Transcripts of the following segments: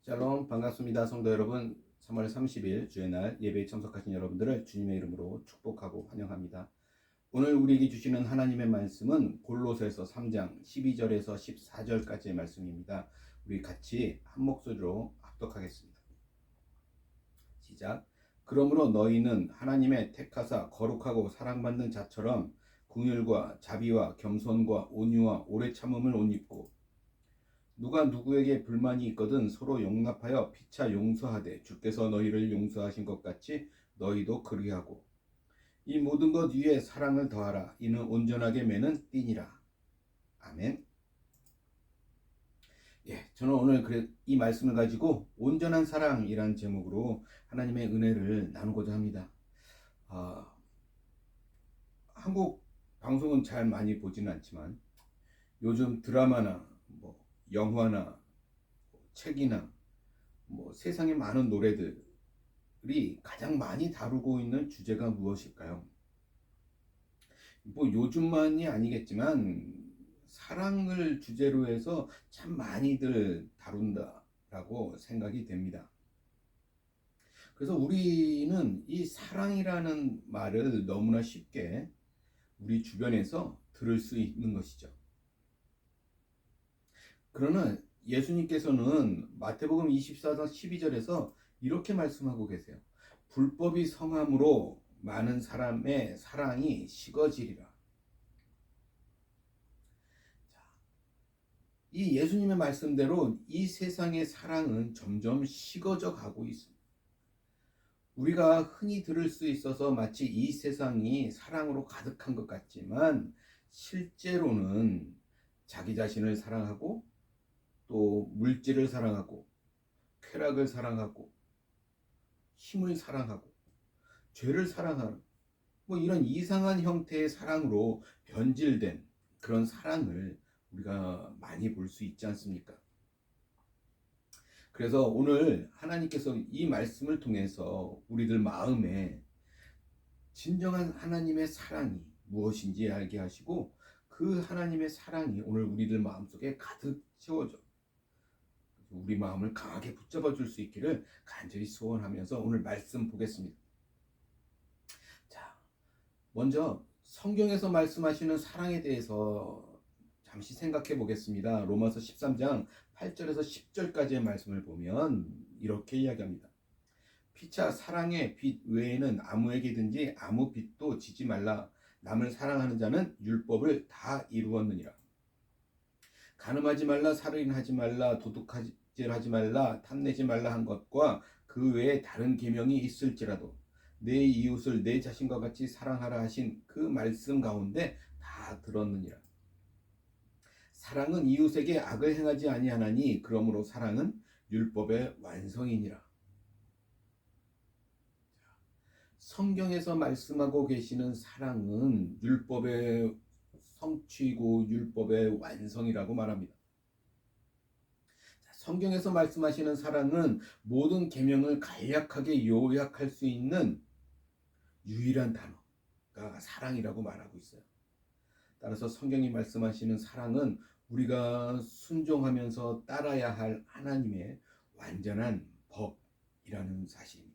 샬롬 반갑습니다. 성도 여러분, 3월 30일 주의 날 예배에 참석하신 여러분들을 주님의 이름으로 축복하고 환영합니다. 오늘 우리에게 주시는 하나님의 말씀은 골로새서 3장 12절에서 14절까지의 말씀입니다. 우리 같이 한 목소리로 합독하겠습니다. 시작. 그러므로 너희는 하나님의 택하사 거룩하고 사랑받는 자처럼 긍휼과 자비와 겸손과 온유와 오래 참음을 옷 입고 누가 누구에게 불만이 있거든 서로 용납하여 피차 용서하되 주께서 너희를 용서하신 것 같이 너희도 그리하고 이 모든 것 위에 사랑을 더하라. 이는 온전하게 매는 띠니라. 아멘. 저는 오늘 이 말씀을 가지고 온전한 사랑이라는 제목으로 하나님의 은혜를 나누고자 합니다. 한국 방송은 잘 많이 보지는 않지만 요즘 드라마나 영화나 책이나 세상에 많은 노래들이 가장 많이 다루고 있는 주제가 무엇일까요? 요즘만이 아니겠지만 사랑을 주제로 해서 참 많이들 다룬다라고 생각이 됩니다. 그래서 우리는 이 사랑이라는 말을 너무나 쉽게 우리 주변에서 들을 수 있는 것이죠. 그러나 예수님께서는 마태복음 24장 12절에서 이렇게 말씀하고 계세요. 불법이 성함으로 많은 사람의 사랑이 식어지리라. 이 예수님의 말씀대로 이 세상의 사랑은 점점 식어져 가고 있습니다. 우리가 흔히 들을 수 있어서 마치 이 세상이 사랑으로 가득한 것 같지만 실제로는 자기 자신을 사랑하고 또 물질을 사랑하고 쾌락을 사랑하고 힘을 사랑하고 죄를 사랑하는 이런 이상한 형태의 사랑으로 변질된 그런 사랑을 우리가 많이 볼 수 있지 않습니까? 그래서 오늘 하나님께서 이 말씀을 통해서 우리들 마음에 진정한 하나님의 사랑이 무엇인지 알게 하시고 그 하나님의 사랑이 오늘 우리들 마음속에 가득 채워져 우리 마음을 강하게 붙잡아 줄 수 있기를 간절히 소원하면서 오늘 말씀 보겠습니다. 자, 먼저 성경에서 말씀하시는 사랑에 대해서 잠시 생각해 보겠습니다. 로마서 13장 8절에서 10절까지의 말씀을 보면 이렇게 이야기합니다. 피차 사랑의 빛 외에는 아무에게든지 아무 빛도 지지 말라. 남을 사랑하는 자는 율법을 다 이루었느니라. 간음하지 말라, 살인하지 말라, 도둑질하지 말라, 탐내지 말라 한 것과 그 외에 다른 계명이 있을지라도 내 이웃을 내 자신과 같이 사랑하라 하신 그 말씀 가운데 다 들었느니라. 사랑은 이웃에게 악을 행하지 아니하나니 그러므로 사랑은 율법의 완성이니라. 성경에서 말씀하고 계시는 사랑은 율법의 성취고 율법의 완성이라고 말합니다. 성경에서 말씀하시는 사랑은 모든 계명을 간략하게 요약할 수 있는 유일한 단어가 사랑이라고 말하고 있어요. 따라서 성경이 말씀하시는 사랑은 우리가 순종하면서 따라야 할 하나님의 완전한 법이라는 사실입니다.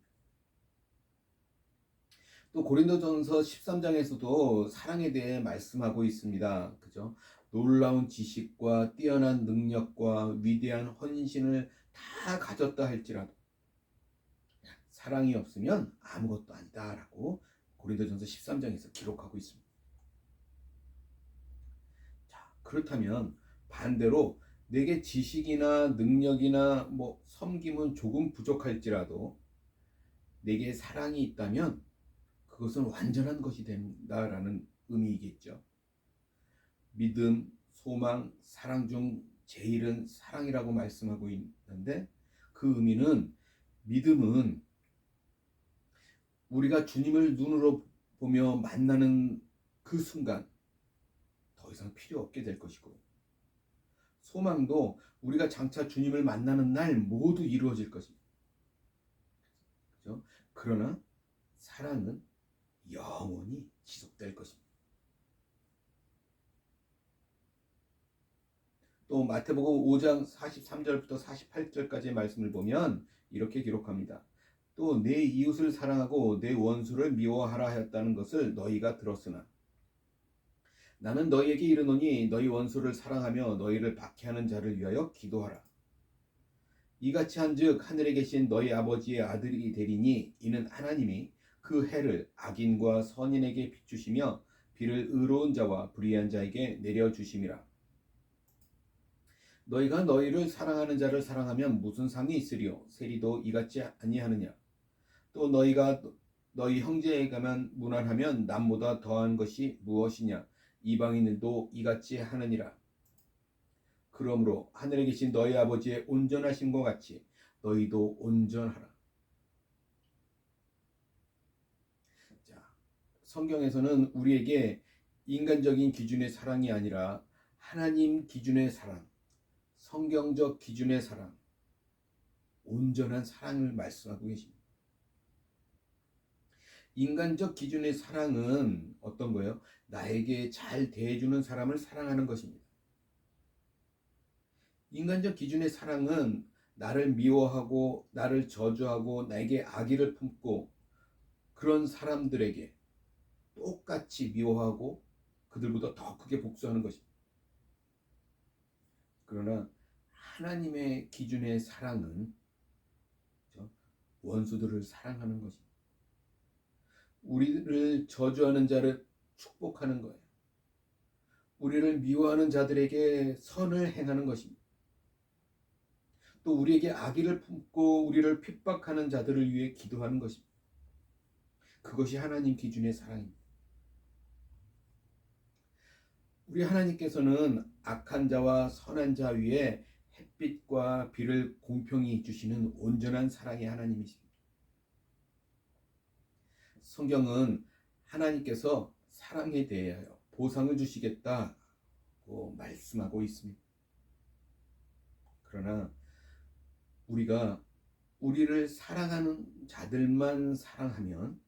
또 고린도전서 13장에서도 사랑에 대해 말씀하고 있습니다. 그죠? 놀라운 지식과 뛰어난 능력과 위대한 헌신을 다 가졌다 할지라도 사랑이 없으면 아무것도 아니다라고 고린도전서 13장에서 기록하고 있습니다. 자, 그렇다면 반대로 내게 지식이나 능력이나 섬김은 조금 부족할지라도 내게 사랑이 있다면 그것은 완전한 것이 된다라는 의미이겠죠. 믿음, 소망, 사랑 중 제일은 사랑이라고 말씀하고 있는데 그 의미는 믿음은 우리가 주님을 눈으로 보며 만나는 그 순간 더 이상 필요 없게 될 것이고 소망도 우리가 장차 주님을 만나는 날 모두 이루어질 것입니다. 그렇죠? 그러나 사랑은 영원히 지속될 것입니다. 또 마태복음 5장 43절부터 48절까지의 말씀을 보면 이렇게 기록합니다. 또 내 이웃을 사랑하고 내 원수를 미워하라 하였다는 것을 너희가 들었으나 나는 너희에게 이르노니 너희 원수를 사랑하며 너희를 박해하는 자를 위하여 기도하라. 이같이 한즉 하늘에 계신 너희 아버지의 아들이 되리니 이는 하나님이 그 해를 악인과 선인에게 비추시며 비를 의로운 자와 불의한 자에게 내려주심이라. 너희가 너희를 사랑하는 자를 사랑하면 무슨 상이 있으리요? 세리도 이같이 아니하느냐? 또 너희가 너희 형제에게만 무난하면 남보다 더한 것이 무엇이냐? 이방인들도 이같이 하느니라. 그러므로 하늘에 계신 너희 아버지의 온전하심과 같이 너희도 온전하라. 자, 성경에서는 우리에게 인간적인 기준의 사랑이 아니라 하나님 기준의 사랑, 성경적 기준의 사랑, 온전한 사랑을 말씀하고 계십니다. 인간적 기준의 사랑은 어떤 거예요? 나에게 잘 대해주는 사람을 사랑하는 것입니다. 인간적 기준의 사랑은 나를 미워하고 나를 저주하고 나에게 악의를 품고 그런 사람들에게 똑같이 미워하고 그들보다 더 크게 복수하는 것입니다. 그러나 하나님의 기준의 사랑은 원수들을 사랑하는 것입니다. 우리를 저주하는 자를 축복하는 거예요. 우리를 미워하는 자들에게 선을 행하는 것입니다. 또 우리에게 악의를 품고 우리를 핍박하는 자들을 위해 기도하는 것입니다. 그것이 하나님 기준의 사랑입니다. 우리 하나님께서는 악한 자와 선한 자 위에 햇빛과 비를 공평히 주시는 온전한 사랑의 하나님이십니다. 성경은 하나님께서 사랑에 대하여 보상을 주시겠다고 말씀하고 있습니다. 그러나 우리가 우리를 사랑하는 자들만 사랑하면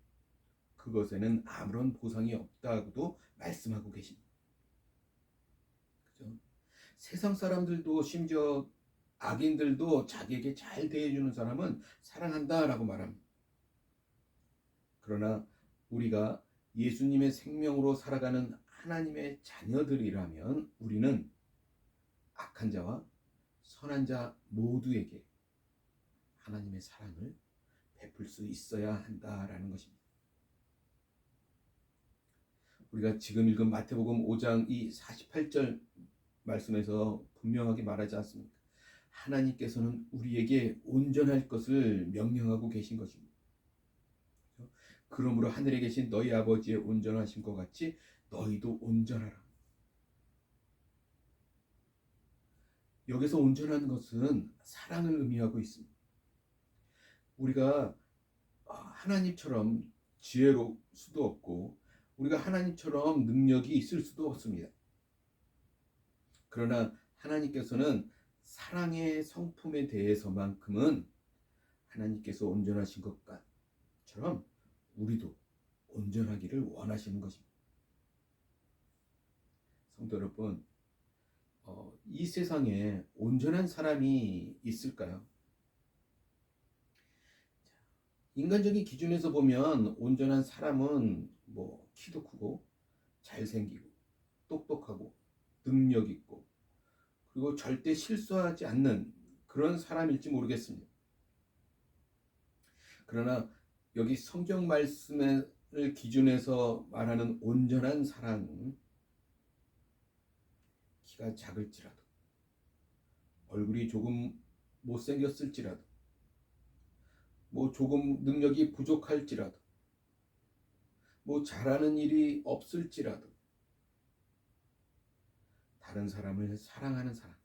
그것에는 아무런 보상이 없다고도 말씀하고 계십니다. 그죠? 세상 사람들도 심지어 악인들도 자기에게 잘 대해주는 사람은 사랑한다라고 말합니다. 그러나 우리가 예수님의 생명으로 살아가는 하나님의 자녀들이라면 우리는 악한 자와 선한 자 모두에게 하나님의 사랑을 베풀 수 있어야 한다라는 것입니다. 우리가 지금 읽은 마태복음 5장 이 48절 말씀에서 분명하게 말하지 않습니까? 하나님께서는 우리에게 온전할 것을 명령하고 계신 것입니다. 그러므로 하늘에 계신 너희 아버지의 온전하심과 같이 너희도 온전하라. 여기서 온전한 것은 사랑을 의미하고 있습니다. 우리가 하나님처럼 지혜로울 수도 없고 우리가 하나님처럼 능력이 있을 수도 없습니다. 그러나 하나님께서는 사랑의 성품에 대해서만큼은 하나님께서 온전하신 것처럼 우리도 온전하기를 원하시는 것입니다. 성도 여러분, 이 세상에 온전한 사람이 있을까요? 인간적인 기준에서 보면 온전한 사람은 키도 크고 잘생기고 똑똑하고 능력 있고 그리고 절대 실수하지 않는 그런 사람일지 모르겠습니다. 그러나 여기 성경 말씀을 기준해서 말하는 온전한 사랑은 키가 작을지라도 얼굴이 조금 못생겼을지라도 조금 능력이 부족할지라도 잘하는 일이 없을지라도 다른 사람을 사랑하는 사람,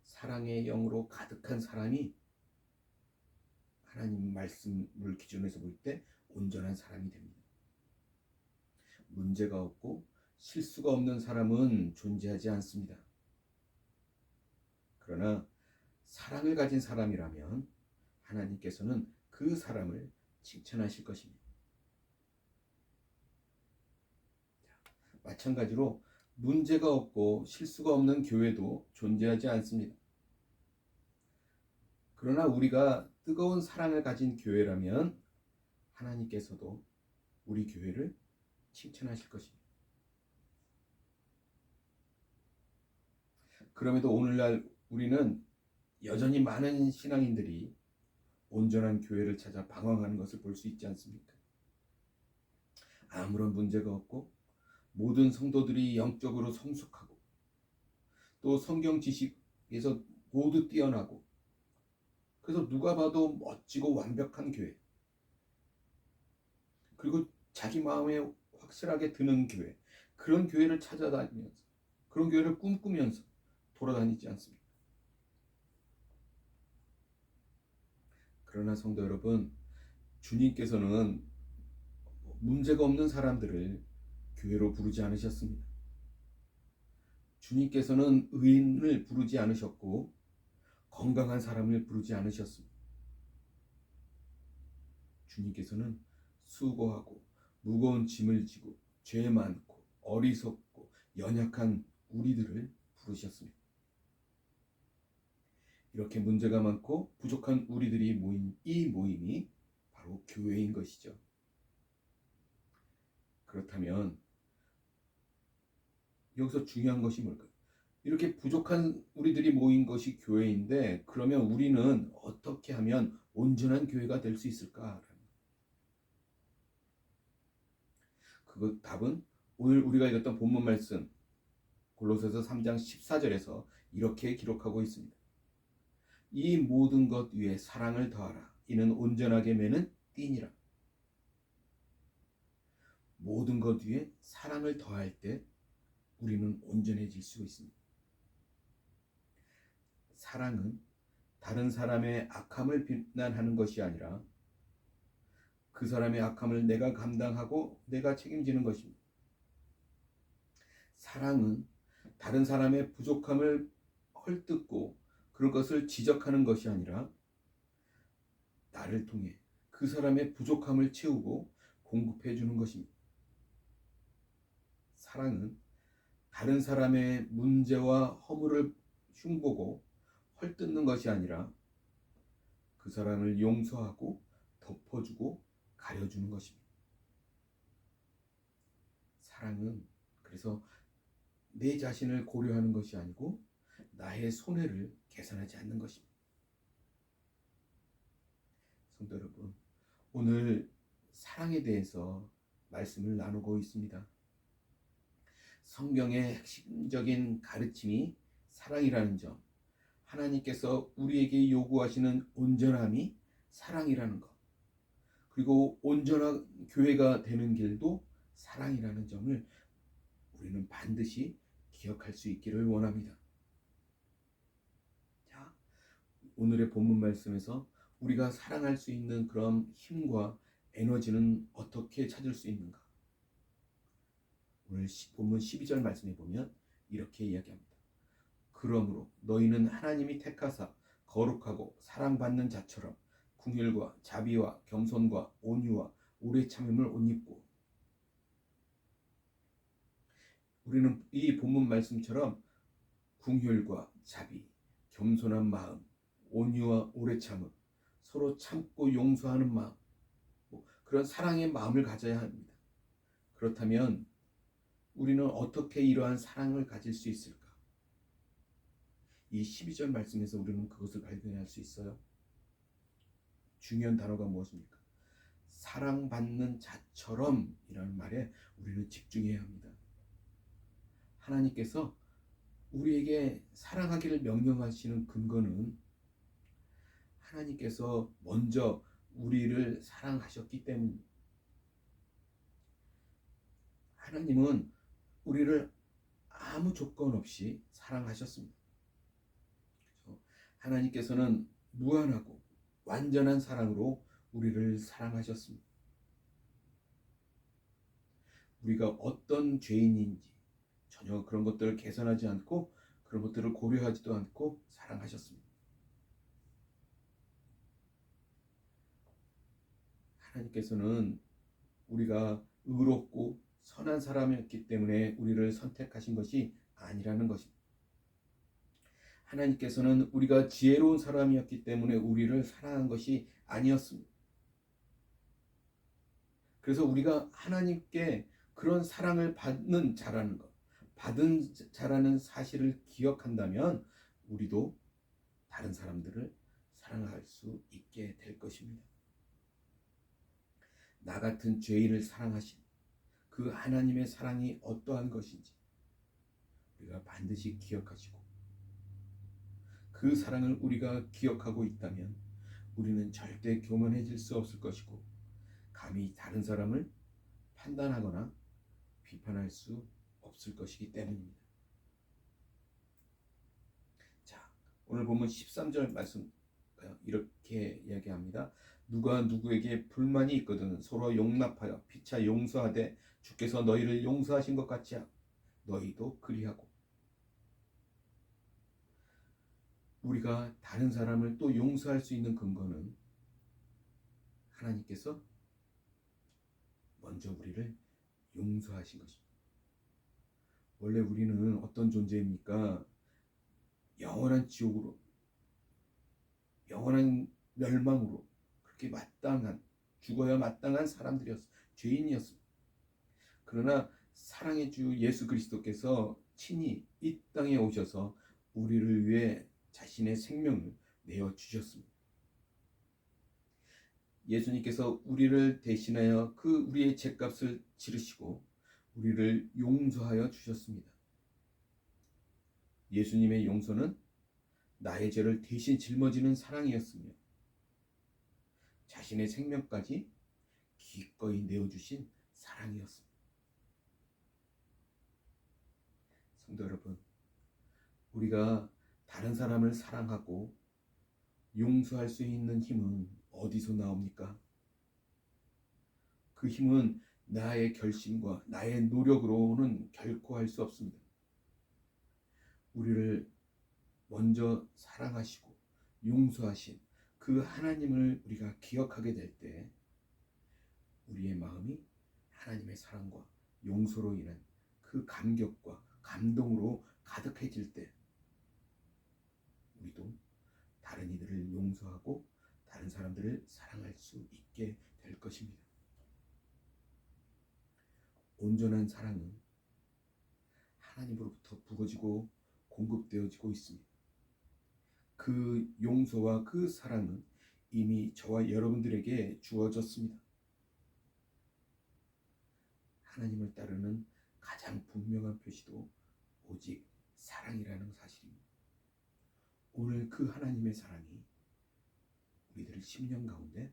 사랑의 영으로 가득한 사람이 하나님 말씀을 기준해서 볼 때 온전한 사람이 됩니다. 문제가 없고 실수가 없는 사람은 존재하지 않습니다. 그러나 사랑을 가진 사람이라면 하나님께서는 그 사람을 칭찬하실 것입니다. 마찬가지로 문제가 없고 실수가 없는 교회도 존재하지 않습니다. 그러나 우리가 뜨거운 사랑을 가진 교회라면 하나님께서도 우리 교회를 칭찬하실 것입니다. 그럼에도 오늘날 우리는 여전히 많은 신앙인들이 온전한 교회를 찾아 방황하는 것을 볼 수 있지 않습니까? 아무런 문제가 없고 모든 성도들이 영적으로 성숙하고 또 성경 지식에서 모두 뛰어나고, 그래서 누가 봐도 멋지고 완벽한 교회, 그리고 자기 마음에 확실하게 드는 교회, 그런 교회를 찾아다니면서, 그런 교회를 꿈꾸면서 돌아다니지 않습니까? 그러나 성도 여러분, 주님께서는 문제가 없는 사람들을 교회로 부르지 않으셨습니다. 주님께서는 의인을 부르지 않으셨고 건강한 사람을 부르지 않으셨습니다. 주님께서는 수고하고 무거운 짐을 지고 죄 많고 어리석고 연약한 우리들을 부르셨습니다. 이렇게 문제가 많고 부족한 우리들이 모인 이 모임이 바로 교회인 것이죠. 그렇다면 여기서 중요한 것이 뭘까요? 이렇게 부족한 우리들이 모인 것이 교회인데, 그러면 우리는 어떻게 하면 온전한 교회가 될 수 있을까? 그 답은 오늘 우리가 읽었던 본문 말씀 골로새서 3장 14절에서 이렇게 기록하고 있습니다. 이 모든 것 위에 사랑을 더하라. 이는 온전하게 매는 띠니라. 모든 것 위에 사랑을 더할 때 우리는 온전해질 수 있습니다. 사랑은 다른 사람의 악함을 비난하는 것이 아니라 그 사람의 악함을 내가 감당하고 내가 책임지는 것입니다. 사랑은 다른 사람의 부족함을 헐뜯고 그런 것을 지적하는 것이 아니라 나를 통해 그 사람의 부족함을 채우고 공급해 주는 것입니다. 사랑은 다른 사람의 문제와 허물을 흉보고 헐뜯는 것이 아니라 그 사람을 용서하고 덮어주고 가려주는 것입니다. 사랑은 그래서 내 자신을 고려하는 것이 아니고 나의 손해를 계산하지 않는 것입니다. 성도 여러분, 오늘 사랑에 대해서 말씀을 나누고 있습니다. 성경의 핵심적인 가르침이 사랑이라는 점, 하나님께서 우리에게 요구하시는 온전함이 사랑이라는 것, 그리고 온전한 교회가 되는 길도 사랑이라는 점을 우리는 반드시 기억할 수 있기를 원합니다. 자, 오늘의 본문 말씀에서 우리가 사랑할 수 있는 그런 힘과 에너지는 어떻게 찾을 수 있는가? 오늘 본문 12절 말씀에 보면 이렇게 이야기합니다. 그러므로 너희는 하나님이 택하사 거룩하고 사랑받는 자처럼 긍휼과 자비와 겸손과 온유와 오래 참음을 옷 입고. 우리는 이 본문 말씀처럼 긍휼과 자비, 겸손한 마음, 온유와 오래 참음, 서로 참고 용서하는 마음, 그런 사랑의 마음을 가져야 합니다. 그렇다면 우리는 어떻게 이러한 사랑을 가질 수 있을까? 이 12절 말씀에서 우리는 그것을 발견할 수 있어요. 중요한 단어가 무엇입니까? 사랑받는 자처럼 이라는 말에 우리는 집중해야 합니다. 하나님께서 우리에게 사랑하기를 명령하시는 근거는 하나님께서 먼저 우리를 사랑하셨기 때문입니다. 하나님은 우리를 아무 조건 없이 사랑하셨습니다. 그렇죠? 하나님께서는 무한하고 완전한 사랑으로 우리를 사랑하셨습니다. 우리가 어떤 죄인인지 전혀 그런 것들을 계산하지 않고 그런 것들을 고려하지도 않고 사랑하셨습니다. 하나님께서는 우리가 의롭고 선한 사람이었기 때문에 우리를 선택하신 것이 아니라는 것입니다. 하나님께서는 우리가 지혜로운 사람이었기 때문에 우리를 사랑한 것이 아니었습니다. 그래서 우리가 하나님께 그런 사랑을 받는 자라는 것, 받은 자라는 사실을 기억한다면 우리도 다른 사람들을 사랑할 수 있게 될 것입니다. 나 같은 죄인을 사랑하신 그 하나님의 사랑이 어떠한 것인지 우리가 반드시 기억하시고, 그 사랑을 우리가 기억하고 있다면 우리는 절대 교만해질 수 없을 것이고, 감히 다른 사람을 판단하거나 비판할 수 없을 것이기 때문입니다. 자, 오늘 보면 13절 말씀 이렇게 이야기합니다. 누가 누구에게 불만이 있거든 서로 용납하여 피차 용서하되 주께서 너희를 용서하신 것 같이 너희도 그리하고. 우리가 다른 사람을 또 용서할 수 있는 근거는 하나님께서 먼저 우리를 용서하신 것입니다. 원래 우리는 어떤 존재입니까? 영원한 지옥으로, 영원한 멸망으로 그렇게 마땅한, 죽어야 마땅한 사람들이었어요. 죄인이었습니다. 그러나 사랑의 주 예수 그리스도께서 친히 이 땅에 오셔서 우리를 위해 자신의 생명을 내어 주셨습니다. 예수님께서 우리를 대신하여 그 우리의 죄값을 치르시고 우리를 용서하여 주셨습니다. 예수님의 용서는 나의 죄를 대신 짊어지는 사랑이었으며 자신의 생명까지 기꺼이 내어주신 사랑이었습니다. 성도 여러분, 우리가 다른 사람을 사랑하고 용서할 수 있는 힘은 어디서 나옵니까? 그 힘은 나의 결심과 나의 노력으로는 결코 할 수 없습니다. 우리를 먼저 사랑하시고 용서하신 그 하나님을 우리가 기억하게 될 때 우리의 마음이 하나님의 사랑과 용서로 인한 그 감격과 감동으로 가득해질 때 우리도 다른 이들을 용서하고 다른 사람들을 사랑할 수 있게 될 것입니다. 온전한 사랑은 하나님으로부터 부어지고 공급되어지고 있습니다. 그 용서와 그 사랑은 이미 저와 여러분들에게 주어졌습니다. 하나님을 따르는 가장 분명한 표시도 오직 사랑이라는 사실입니다. 오늘 그 하나님의 사랑이 우리들의 심령 가운데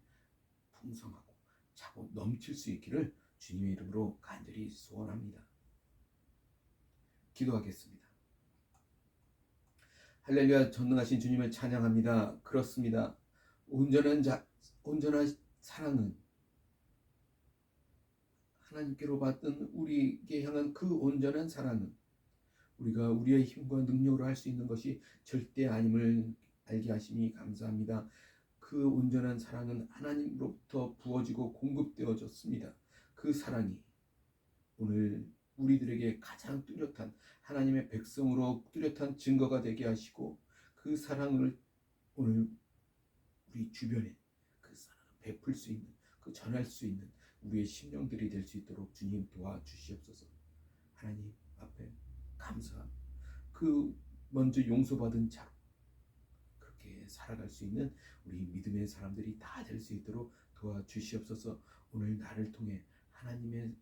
풍성하고 차고 넘칠 수 있기를 주님의 이름으로 간절히 소원합니다. 기도하겠습니다. 할렐루야, 전능하신 주님을 찬양합니다. 그렇습니다. 온전한 사랑은 하나님께로 받던 우리에게 향한 그 온전한 사랑은 우리가 우리의 힘과 능력으로 할 수 있는 것이 절대 아님을 알게 하심이 감사합니다. 그 온전한 사랑은 하나님으로부터 부어지고 공급되어졌습니다. 그 사랑이 오늘 우리들에게 가장 뚜렷한 하나님의 백성으로 뚜렷한 증거가 되게 하시고 그 사랑을 오늘 우리 주변에 그 사랑을 베풀 수 있는, 그 전할 수 있는 우리의 심령들이 될 수 있도록 주님 도와주시옵소서. 하나님 앞에 감사합니다. 그 먼저 용서받은 자로 그렇게 살아갈 수 있는 우리 믿음의 사람들이 다 될 수 있도록 도와주시옵소서. 오늘 나를 통해 하나님의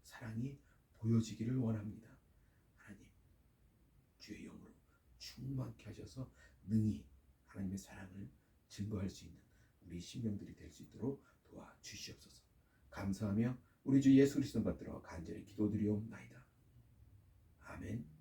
사랑이 보여지기를 원합니다. 하나님, 주의 영으로 충만케 하셔서 능히 하나님의 사랑을 증거할 수 있는 우리 심령들이 될 수 있도록 도와주시옵소서. 감사하며 우리 주 예수 그리스도 받들어 간절히 기도드리옵나이다. 아멘.